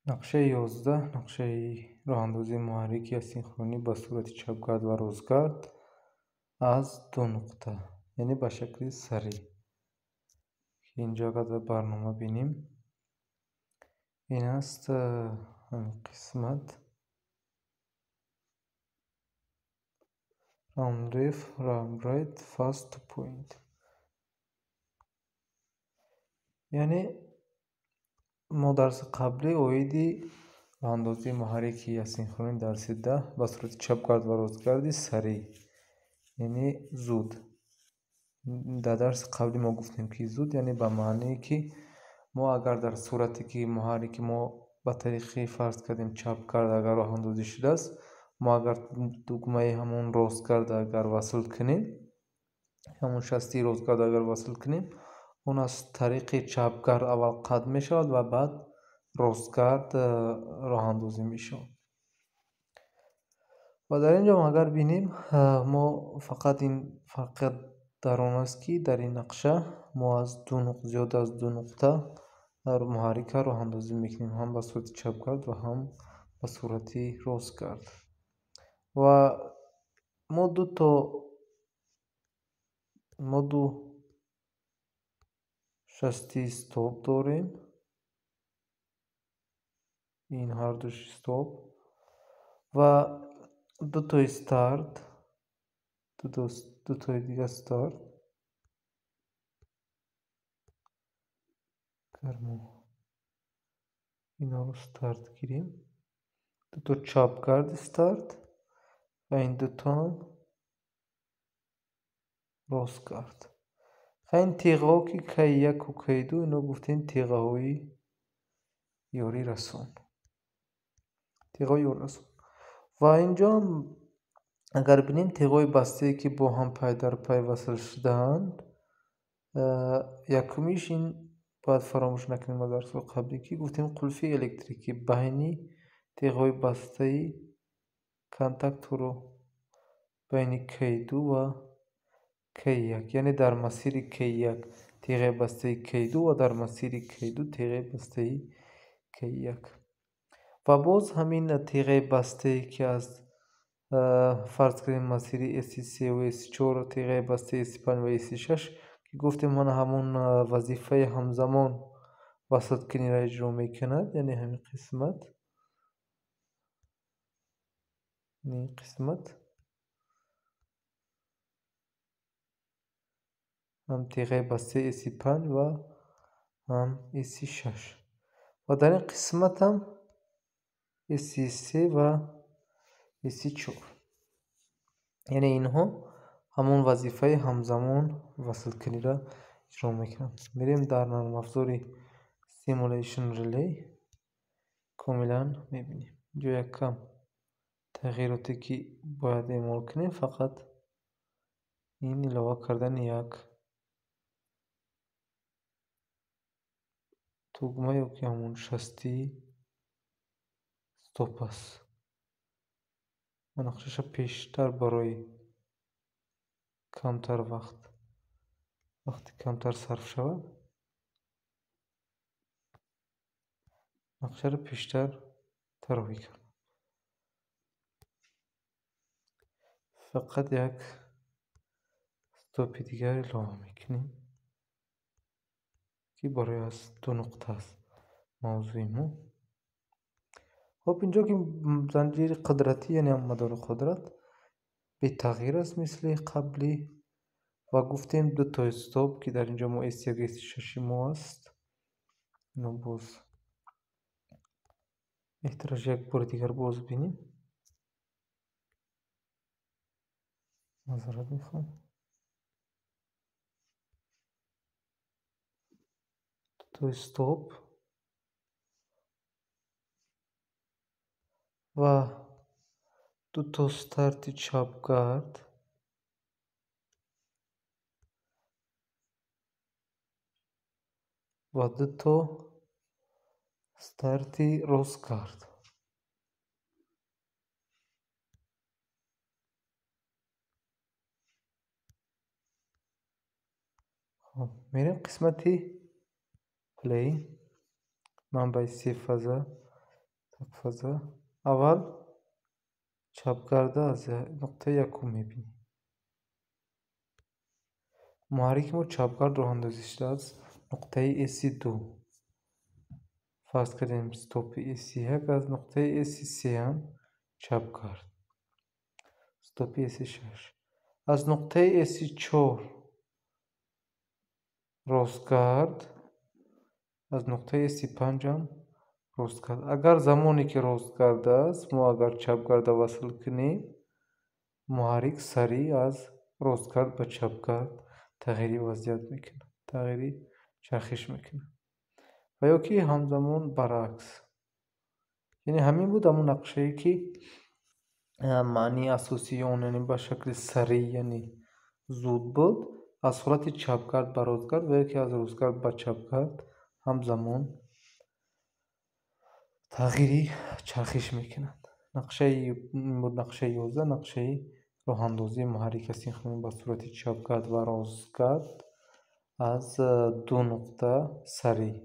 нақшаи 11 нақшаи роҳандозии муҳаррики асинхронӣ ба сурати чапгард ва ростгард аз ду нуқта, яъне ба шакли сарӣ. Инҷо агар дар барнома бинем, ин аст ҳамин қисмат round left, round right, fast to point. яъне мо дарси қаблӣ оиди роҳандозии муҳаррики асинхронӣ дарси 10 ба сурати чапгард ва ростгарди сарӣ, яъне зуд. дар дарси қаблӣ мо гуфтем ки зуд яъне ба маъние ки мо агар дар сурате ки муҳаррики мо ба тариқи фарз кардем чапгард агар роҳандозӣ шудааст, мо агар дугмаи ҳамон ростгард агар васл кунем, ҳамон шастии ростгард агар васл кунем, он аз тариқи чапгард аввал қатъ мешавад ва баъд ростгард роҳандозӣ мешавад. ва дар ин ҷо агар бинем, мо фақат ин фарқият дар он аст ки дар ин нақша мо зиёда аз ду нуқта муҳаррика роҳандозӣ мекунем, ҳам ба сурати чапгард ва ҳам ба сурати ростгард. ва мо ду шастии стоп дорем, ин ҳардуши стоп ва дутои старт, дутои дига старт. агар мо инҳоро старт гирем, дуто чапгарди старт ва ин дутоам ростгард. ин тиғаҳо ки K1 ва K2 ино гуфтем тиғаҳои ёрирасон. ва инҷоам агар бинем тиғаҳои бастае ки бо ҳам пай дар пай васл шудаанд, якумиш ин бояд фаромӯш накунем аз дарсҳои қаблӣ ки гуфтем қулфи электрикӣ байни тиғаҳои бастаи контактору байни K2 ва K1, яъне дар масири K1 тиғаи бастаи K2 ва дар масири K2 тиғаи бастаи K1. ва боз ҳамин тиғаи бастае ки аз фарз кардем масири S3 ва S4, тиғаи бастаи S5 ва S6 ки гуфтем ана ҳамон вазифаи ҳамзамон васлкуниро иҷро мекунад, яъне ҳамин қисмат ҳам тиғаи бастаи S5 ва ҳам S6 ва дар ин қисматам S3 ва S4, яъне инҳо ҳамон вазифаи ҳамзамон васлкуниро иҷро мекунанд. Мерем дар нармафзори Simulation Relay комилан мебинем. инҷо яккам тағйироте ки бояд эъмол кунем, фақат ин илова кардани як тугма ё ки ҳамон шастии стоп аст. ва нақшаша пештар барои камтар вақти камтар сарф шавад, нақшаро пештар тароҳӣ кардам. фақат як стопи дигар илова мекунем ки барои аз ду нуқта аст мавзӯи мо. хоб инҷо ки занҷири қудратӣ, яъне мадори қудрат бетағйир аст мисли қаблӣ ва гуфтем дутои стоп ки дар инҷо мо S1 S6 мо аст. ино боз эҳтиёҷ як бори дигар боз бинем. маъзарат мехоҳам. дутои стоп ва дуто старти чапгард ва дуто старти ростгард. мерем қисмати плей. ман ба се фаза мақфаза. аввал чапкарда аз нуқтаи якум мебинем. муҳаррики мо чапгард роҳандозӣ шуда аз нуқтаи эси 2. фарз кардем стопи эси 1 аз нуқтаи эси 3 чап кард. стопи эси 6 аз нуқтаи эси 4 рост кард. аз нуқтаи эси 5 рост кард. агар замоне ки рост кардааст мо агар чапгарда васл кунем, муҳаррик сариъ аз ростгард ба чапгард тағйири вазъият мекунад, тағйири чархиш мекунад. ва ё ки ҳамзамон баръакс. яъне ҳамин буд ҳамон нақшае ки маънии асосии он, яъне ба шакли сариъ, яъне зуд буд. аз ҳолати чапгард ба ростгард ва ё ки аз ростгард ба чапгард ҳамзамон тағйири чархиш мекунад. нақшаи 11 нақшаи роҳандозии муҳаррики асинхронӣ ба сурати чапгард ва ростгард аз ду нуқта сариъ.